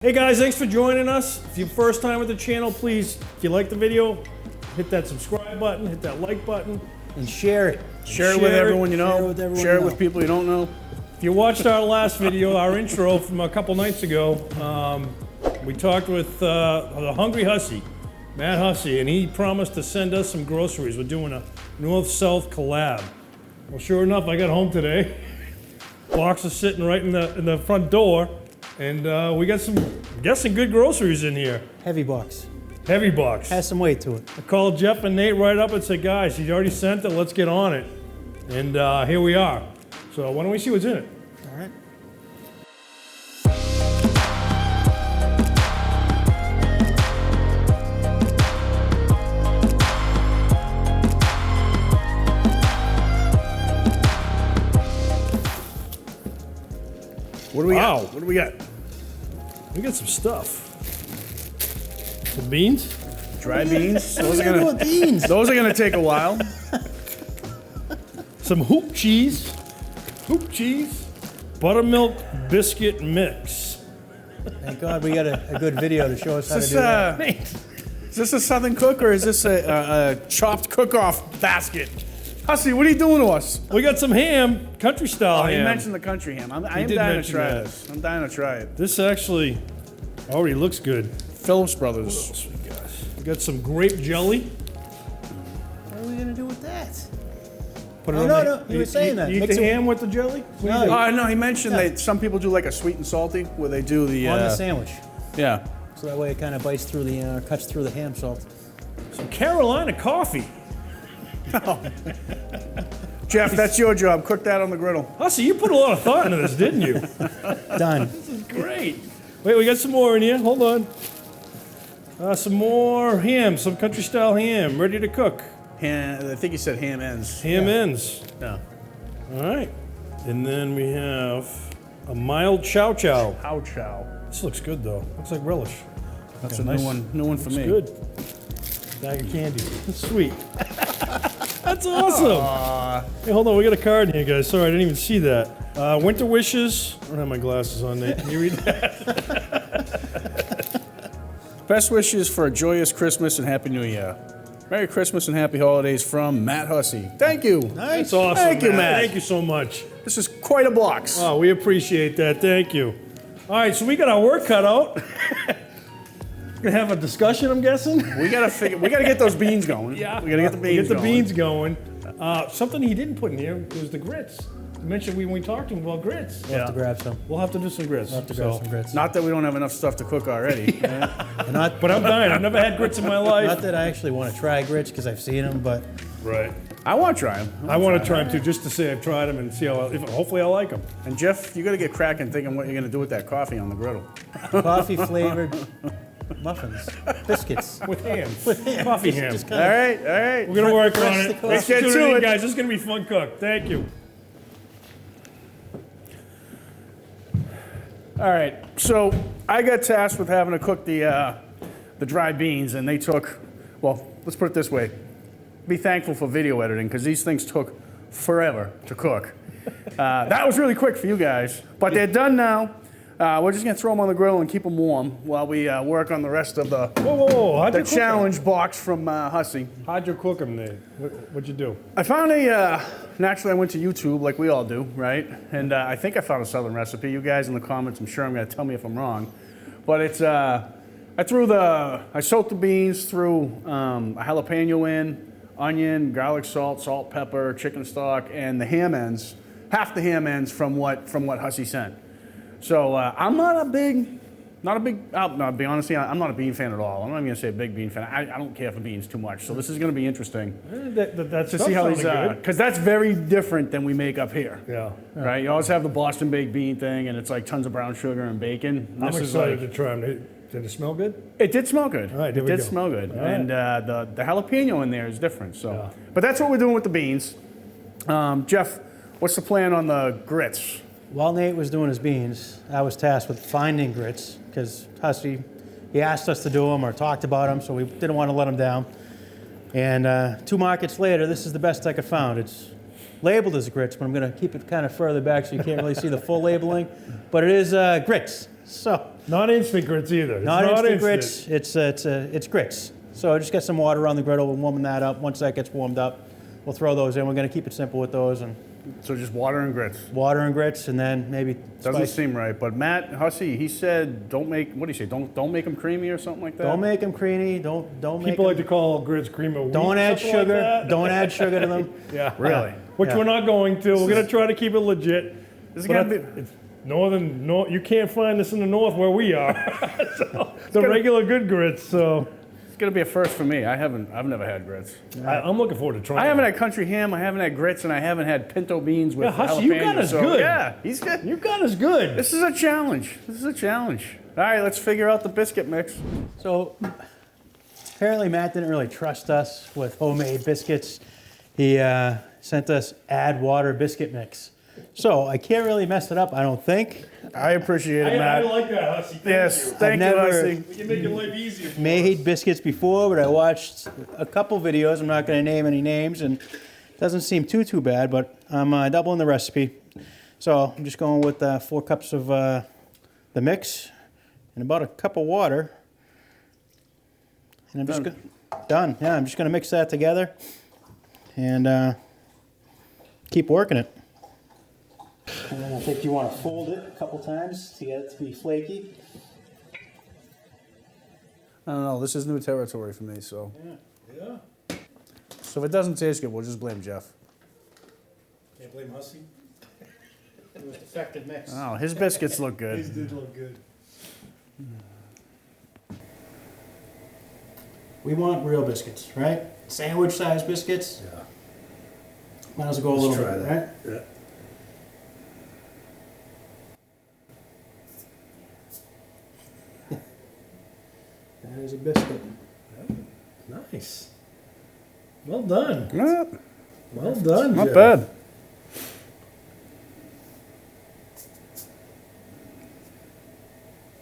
Hey guys, thanks for joining us. If you're first time with the channel, please, if you like the video, hit that subscribe button, hit that like button. And share it. Share it with everyone you know. Share it with people you don't know. If you watched our last video, our intro from a couple nights ago, we talked with the Hungry Hussey, Matt Hussey, and he promised to send us some groceries. We're doing a north-south collab. Well, sure enough, I got home today. Box is sitting right in the front door, and we got some, I'm guessing, good groceries in here. Heavy box. Heavy box. Has some weight to it. I called Jeff and Nate right up and said, guys, he's already sent it, let's get on it. And here we are. So why don't we see what's in it? All right. What do we Wow. got? What do we got? We got some stuff. Some beans? Dry beans. Those are beans. Those are gonna take a while. Some hoop cheese. Hoop cheese. Buttermilk biscuit mix. Thank God we got a good video to show us how to Is do that. this, is this a Southern cook or is this a chopped cook-off basket? Hussey, what are you doing to us? We got some ham, country style Oh, ham. you mentioned the country ham. I am did dying to mention try that. this. I'm dying to try it. This actually already looks good. Phillips Brothers. What else we got? We got some grape jelly. What are we gonna do with that? Put it Oh, on no, the- no, you were saying that. You eat Mix the it- ham with the jelly? No, No, he mentioned that some people do like a sweet and salty, where they do the on the sandwich. yeah. So that way it kind of bites through the, cuts through the ham salt. Some Carolina coffee. Jeff, that's your job. Cook that on the griddle. Hussey, you put a lot of thought into this, didn't you? Done. Great. Wait, we got some more in here. Hold on. Some more ham, some country style ham, ready to cook. Ham, I think you said ham ends. Ham ends. Yeah. All right. And then we have a mild chow chow. Chow chow. This looks good though. Looks like relish. That's Okay, a nice. new one for me. Good. Bag of candy. Sweet. That's awesome. Hey, hold on. We got a card here, guys. Sorry, I didn't even see that. Winter wishes. I don't have my glasses on, Nate. Can you read that? Best wishes for a joyous Christmas and Happy New Year. Merry Christmas and Happy Holidays from Matt Hussey. Thank you. That's awesome. Thank you, Matt. Thank you so much. This is quite a box. Oh, we appreciate that. Thank you. All right, so we got our work cut out. Gonna have a discussion, I'm guessing. We gotta get those beans going. Yeah, We gotta get the beans Get the going. beans going. Something he didn't put in here was the grits. You mentioned when we talked to him about grits. We'll have to grab some. We'll have to do some grits. We'll have to grab some grits. Not that we don't have enough stuff to cook already. And not, But I'm dying. I've never had grits in my life. not that I actually want to try grits because I've seen them, but Right. I want to try them. I want to try them too, just to say I've tried them and see how. Hopefully, I like them. And Jeff, you gotta get cracking thinking what you're gonna do with that coffee on the griddle. coffee flavored muffins, biscuits. With ham. With ham. Coffee ham. Just All kind of right, all right. We're gonna work on Press the it. coffee. Let's Get tune to in, it. guys. This is gonna be fun cook. Thank you. All right, so I got tasked with having to cook the dry beans, and they took, well, let's put it this way. Be thankful for video editing, because these things took forever to cook. That was really quick for you guys, but they're done now. We're just gonna throw them on the grill and keep them warm while we work on the rest of the Whoa. How'd you cook 'em? challenge box from Hussey. How'd you cook them, Nate? What'd you do? I found naturally I went to YouTube like we all do, right? And I think I found a Southern recipe. You guys in the comments, I'm sure I'm gonna tell me if I'm wrong. But it's, I soaked the beans, threw a jalapeno in, onion, garlic salt, pepper, chicken stock, and the ham ends, half the ham ends from what Hussey sent. So I'm I'll be honest with you, I'm not a bean fan at all. I'm not even gonna say a big bean fan. I don't care for beans too much. So this is gonna be interesting That's to see how these because that's very different than we make up here. Yeah. Right? You always have the Boston baked bean thing, and it's like tons of brown sugar and bacon. I'm This is excited like, to try them. Did it smell good? it did smell good. All right, there it we did go. smell good, All right. and the jalapeno in there is different. So, Yeah. but that's what we're doing with the beans. Jeff, what's the plan on the grits? while Nate was doing his beans, I was tasked with finding grits because Hussey, he asked us to do them or talked about them, so we didn't want to let him down. And 2 markets later, this is the best I could find. It's labeled as grits, but I'm going to keep it kind of further back so you can't really see the full labeling. But it is grits. So Not instant grits either. It's Not instant grits. It's grits. So just get some water on the griddle and warming that up. Once that gets warmed up, we'll throw those in. We're going to keep it simple with those, and So just water and grits. water and grits, and then maybe Doesn't spice. seem right, but Matt Hussey, he said, don't make, what do you say? Don't make them creamy or something like that. Don't make them creamy. Don't make People them. like to call grits cream of wheat. Don't add something like sugar. that. Don't add sugar to them. Yeah. Really? Which Yeah. we're not going to. We're going to try to keep it legit. This is But gonna be. it's you can't find this in the north where we are. So, the regular good grits. So It's gonna be a first for me. I've never had grits. I'm looking forward to trying. I haven't had country ham. I haven't had grits, and I haven't had pinto beans with Yeah, Hussey, you got jalapeno, us so, good. Yeah, he's good. You got us good. This is a challenge. All right, let's figure out the biscuit mix. So apparently Matt didn't really trust us with homemade biscuits. He sent us add water biscuit mix. So I can't really mess it up, I don't think. I appreciate it, I Matt. like that, Hussey. Thank Yes, you. thank you, never- Hussey. We can make your life easier. For Made biscuits before, but I watched a couple videos. I'm not going to name any names, and it doesn't seem too bad, but I'm doubling the recipe. So I'm just going with 4 cups of the mix and about a cup of water. And I'm just done. Yeah, I'm just going to mix that together and keep working it. And then I think you want to fold it a couple times to get it to be flaky. I don't know. This is new territory for me, so. Yeah. So if it doesn't taste good, we'll just blame Jeff. Can't blame Hussey. It was defective mix. Oh, his biscuits look These good. did look good. We want real biscuits, right? Sandwich sized biscuits. Yeah. Might as well go a little try bit, that. right? Yeah. That is a biscuit. Nice. Well done. Yeah, Well done. not Jeff. bad.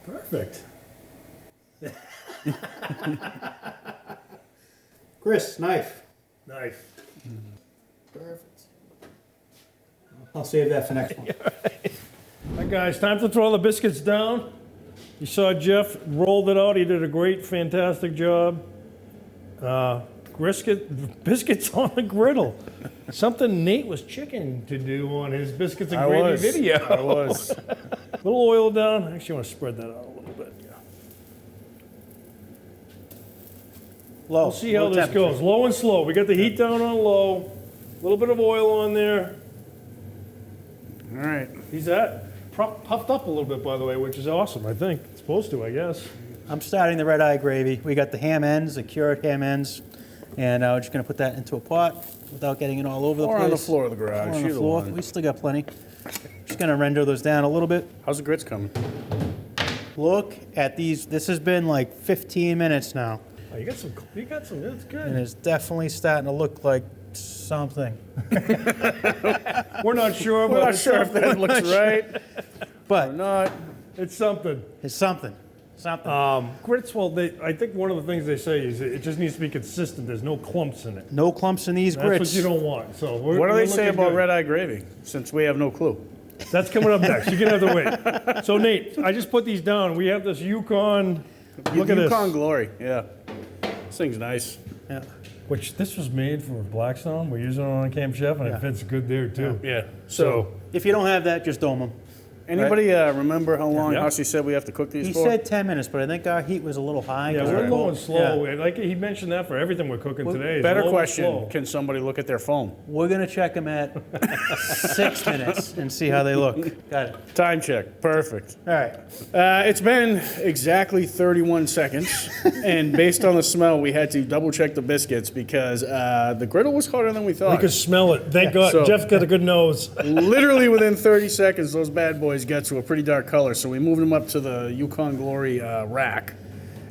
Perfect. Chris, knife. Nice. Perfect. I'll save that for next one. All right, guys, time to throw the biscuits down. You saw Jeff rolled it out. He did a great, fantastic job. Biscuits on the griddle. Something Nate was chicken to do on his biscuits and gravy video. I was. A little oil down. Actually, I want to spread that out a little bit. Yeah. Low. We'll see how low this temperature. goes. Low and slow. We got the heat down on low. A little bit of oil on there. All right. He's puffed up a little bit, by the way, which is awesome, I think. It's supposed to, I guess. I'm starting the red eye gravy. We got the ham ends, the cured ham ends, and we're just going to put that into a pot without getting it all over the Or place. on the floor of the Or garage. on the either floor. one. We still got plenty. Just going to render those down a little bit. How's the grits coming? Look at these. This has been like 15 minutes now, Oh, you got some, that's and good. it's definitely starting to look like something. We're not sure, We're but not sure if that looks right or But not. it's something. it's something. Something. Grits, well, I think one of the things they say is it just needs to be consistent. There's no clumps in it. No clumps in these That's grits. what you don't want. So What do they say about red eye gravy? Since we have no clue. That's coming up next. You're gonna have to wait. So Nate, I just put these down. We have this Yukon. Look at this. Yukon Glory. Yeah. This thing's nice. Yeah. Which this was made for Blackstone. We're using it on Camp Chef, and Yeah. it fits good there too. Yeah. So If you don't have that, just dome them. Anybody remember how long Yeah. Hussey said we have to cook these He for? said 10 minutes, but I think our heat was a little high. yeah, 'cause we're we're going cold. slow. Yeah. Like he mentioned that for everything we're cooking today. is Better low and question, slow. can somebody look at their phone? We're going to check them at 6 minutes and see how they look. Got it. Time check. Perfect. All right. It's been exactly 31 seconds, and based on the smell, we had to double check the biscuits because the griddle was hotter than we We thought. could smell it. Thank God. So- Jeff's got a good nose. Literally within 30 seconds, those bad boys get to a pretty dark color. So we moved them up to the Yukon Glory rack,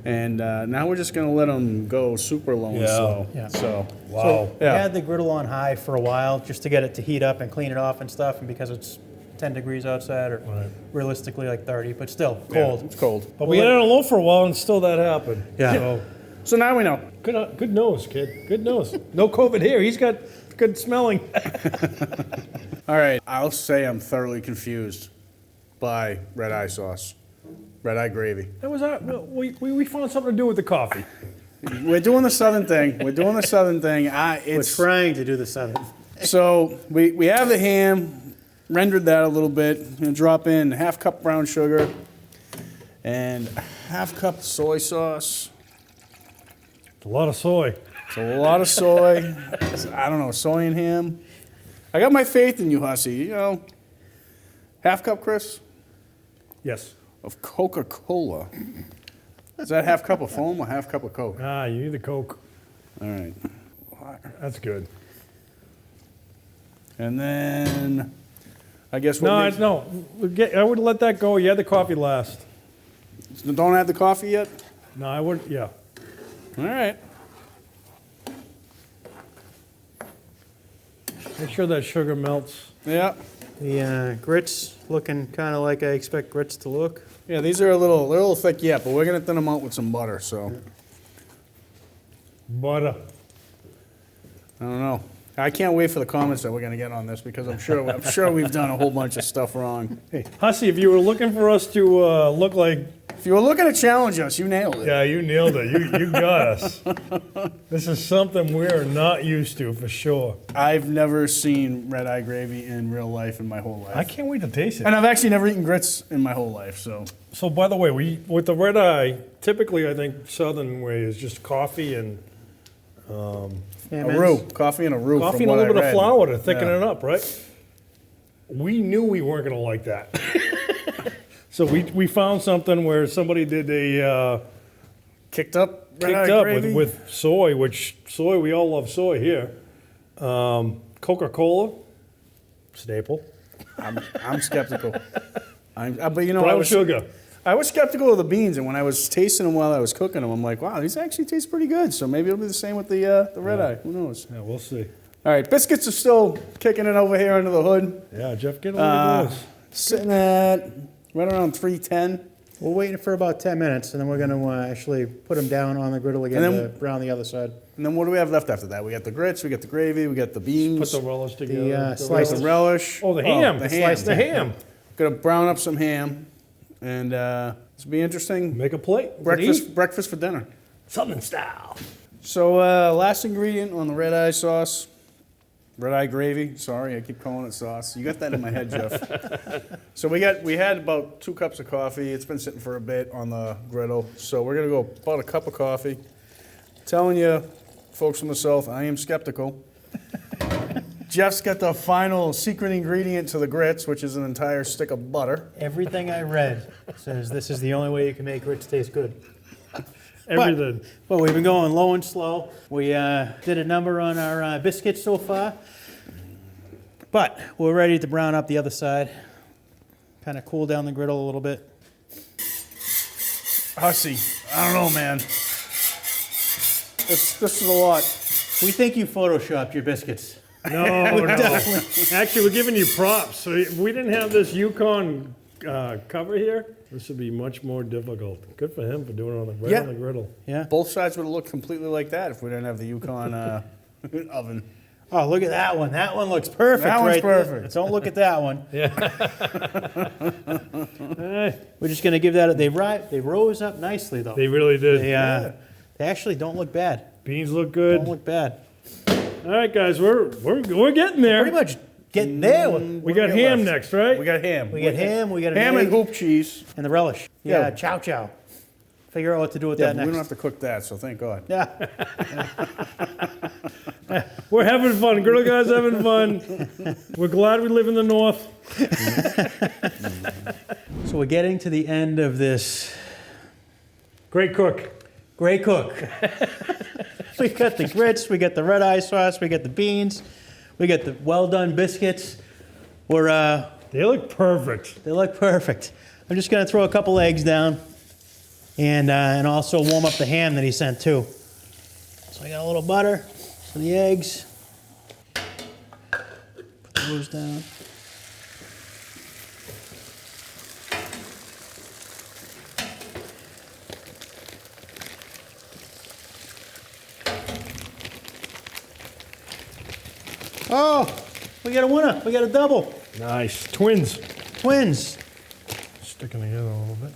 and now we're just gonna let them go super low and Yeah. slow. Yeah. So Wow. We yeah, had the griddle on high for a while just to get it to heat up and clean it off and stuff, and because it's 10 degrees outside, or Right. realistically like 30, but still yeah, cold. it's cold. But we had it on low for a while, and still that happened. Yeah. So, So now we know. good nose, kid. Good nose. No COVID here. He's got good smelling. All right, I'll say I'm thoroughly confused by red eye sauce. red-eye gravy. That was our, we found something to do with the coffee. We're doing the southern thing. We're doing the southern thing. We're It's trying to do the southern. So we have the ham, rendered that a little bit. Gonna drop in half cup brown sugar and half cup soy sauce. It's a lot of soy. It's a lot of soy. I don't know, soy and ham. I got my faith in you, Hussey. You know, half cup, Chris, Yes. of Coca-Cola. Is that half cup of foam or half cup of Coke? Ah, you need the Coke. All right. That's good. And then I guess No, what I would let that go. You had the coffee last. don't add the coffee yet? No, I would, yeah. All right. Make sure that sugar melts. Yeah. The grits looking kind of like I expect grits to look. Yeah, these are they're a little thick yet, but we're gonna thin them out with some butter, so Butter. I don't know. I can't wait for the comments that we're gonna get on this because I'm sure we've done a whole bunch of stuff wrong. Hussey, if you were looking for us to look like, If you were looking to challenge us, you nailed it. yeah, you nailed it. You got us. This is something we're not used to for sure. I've never seen red-eye gravy in real life in my whole life. I can't wait to taste it. And I've actually never eaten grits in my whole life, so. So, by the way, with the red eye, typically I think southern way is just coffee and Yeah, A roux, coffee and a roux. coffee from and a what little bit I of read. flour to thicken Yeah. it up, right? We knew we weren't going to like that. So we found something where somebody did a Kicked up kicked red-eye up gravy? with soy, which soy, we all love soy here. Coca-Cola, staple. I'm skeptical. But you know, Brown sugar. I was skeptical of the beans, and when I was tasting them while I was cooking them, I'm like, wow, these actually taste pretty good. So maybe it'll be the same with the red eye. Who knows? Yeah, we'll see. All right, biscuits are still kicking it over here under the hood. Yeah, Jeff, get a look at this. Sitting at right around 310. We're waiting for about 10 minutes, and then we're going to actually put them down on the griddle again And then- to brown the other side. And then what do we have left after that? We got the grits, we got the gravy, we got the beans, Put the relish together. sliced- the relish. Oh, the ham. the Slice ham. the ham. Gonna brown up some ham, and this will be interesting. Make a plate. We can eat. Breakfast for dinner. Southern style. So last ingredient on the red eye sauce, red eye gravy. Sorry, I keep calling it sauce. You got that in my head, Jeff. So we had about 2 cups of coffee. It's been sitting for a bit on the griddle. So we're gonna go about a cup of coffee. Telling you, folks from the south, I am skeptical. Jeff's got the final secret ingredient to the grits, which is an entire stick of butter. Everything I read says this is the only way you can make grits taste good. Everything. Well, we've been going low and slow. We did a number on our biscuits so far, but we're ready to brown up the other side. Kind of cool down the griddle a little bit. Hussey, I don't know, man. This is a lot. We think you photoshopped your biscuits. No, no. Actually, we're giving you props. So if we didn't have this Yukon cover here, this would be much more difficult. Good for him for doing it on the, Yeah. on the griddle. Yeah. Both sides would have looked completely like that if we didn't have the Yukon oven. Oh, look at that one. That one looks perfect. That one's right there. perfect. Don't look at that one. Hey, We're just going to give that. They rose up nicely though. they really did. They actually don't look bad. Beans look good. Don't look bad. All right, guys, we're getting there. Pretty much getting there. We got ham next, right? We got ham. We got ham. We got an ham egg, and hoop cheese. and the relish. Yeah, Yeah. chow chow. Figure out what to do with Yeah, that but we next. don't have to cook that, so thank God. Yeah. We're having fun. Griddle guys having fun. We're glad we live in the north. So we're getting to the end of this Great cook. great cook. We got the grits, we got the red eye sauce, we got the beans, we got the well done biscuits. We're They look perfect. they look perfect. I'm just gonna throw a couple eggs down, and also warm up the ham that he sent too. So I got a little butter, so the eggs. Put those down. Oh, we got a winner. We got a double. Nice. Twins. Twins. Sticking together a little bit.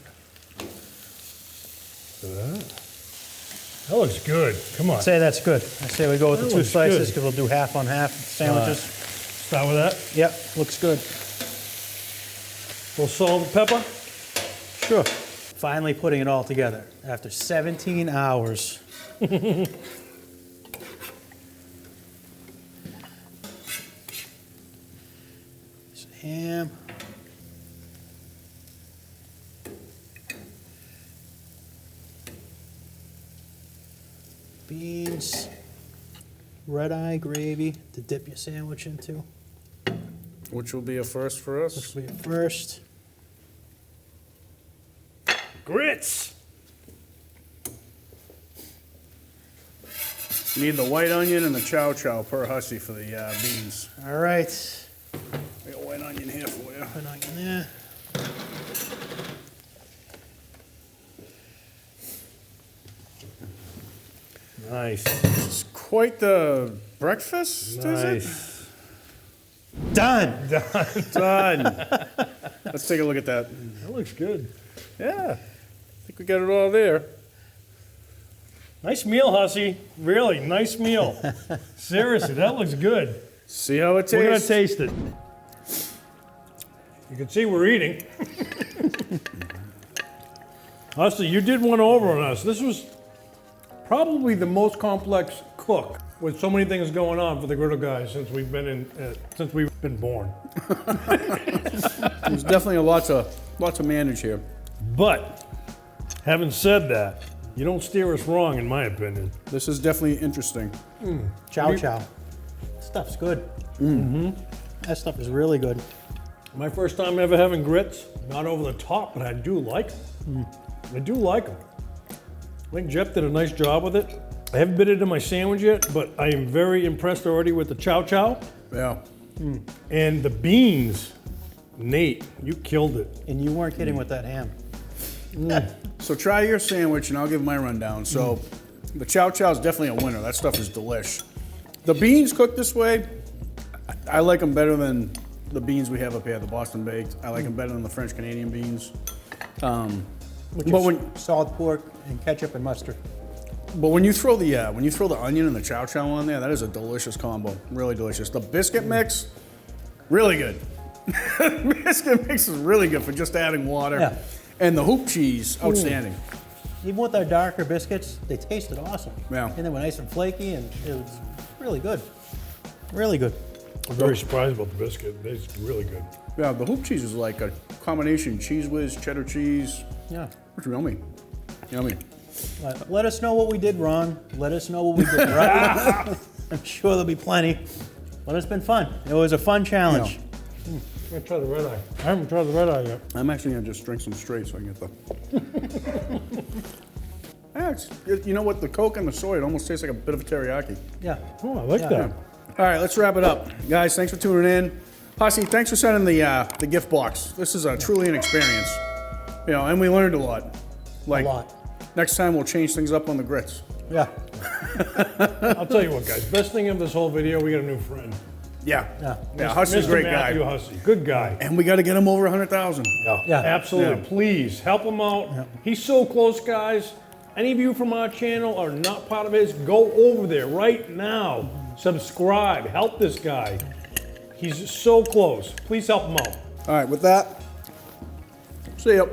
That looks good. Come on. I'd say that's good. I say we go with the That 2 looks slices good. because we'll do half on half sandwiches. Start with that. Yep, looks good. A little salt and pepper. Sure. Finally putting it all together after 17 hours. Some ham. Beans. Red-eye gravy to dip your sandwich into. Which will be a first for us. This will be first. Grits. You need the white onion and the chow chow per hussy for the beans. All right. I got white onion here for you. Put onion there. Nice. It's quite the breakfast, is Nice. Done. it? Done. Let's take a look at that. That looks good. Yeah, I think we got it all there. Nice meal, Hussey. Really, nice meal. Seriously, that looks good. See how it tastes? We're gonna taste it. You can see we're eating. Hussey, you did one over on us. This was probably the most complex cook with so many things going on for the Griddle guys since we've been born. There's definitely a lot to manage here. But having said that, you don't steer us wrong, in my opinion. This is definitely interesting. Chow chow. Stuff's good. Mm-hmm. That stuff is really good. My first time ever having grits, not over the top, but I do like them. I do like them. I think Jeff did a nice job with it. I haven't bit into my sandwich yet, but I am very impressed already with the chow chow. Yeah. And the beans, Nate, you killed it. And you weren't kidding with that ham. So try your sandwich and I'll give my rundown. So the chow chow is definitely a winner. That stuff is delish. The beans cooked this way, I like them better than the beans we have up here, the Boston baked. I like them better than the French Canadian beans. Which But is when- salt pork and ketchup and mustard. But when you throw the onion and the chow chow on there, that is a delicious combo. Really delicious. The biscuit mix, really good. Biscuit mix is really good for just adding water. Yeah. And the hoop cheese, outstanding. Even with our darker biscuits, they tasted awesome. Yeah. And they were nice and flaky, and it was really good. Really good. I'm very surprised about the biscuit. It's really good. Yeah, the hoop cheese is like a combination cheese whiz, cheddar cheese. Yeah. It's yummy. Yummy. Let us know what we did wrong. Let us know what we did right. I'm sure there'll be plenty. But it's been fun. It was a fun challenge. I'm gonna try the red eye. I haven't tried the red eye yet. I'm actually gonna just drink some straight so I can get the. Yeah, you know what? The Coke and the soy, it almost tastes like a bit of a teriyaki. Yeah. Oh, I like Yeah. that. All right, let's wrap it up. Guys, thanks for tuning in. Hussey, thanks for sending the gift box. This is truly an experience. You know, and we learned a lot. Like, A lot. next time we'll change things up on the grits. Yeah. I'll tell you what, guys. Best thing of this whole video, we got a new friend. Yeah. Yeah. Yeah, Hussey's a Mr. great Matthew guy. Hussey. Good guy. And we got to get him over 100,000. Yeah. Absolutely. Yeah. Please help him out. Yeah. He's so close, guys. Any of you from our channel are not part of his, go over there right now. Subscribe. Help this guy. He's so close. Please help him out. All right, with that, see ya.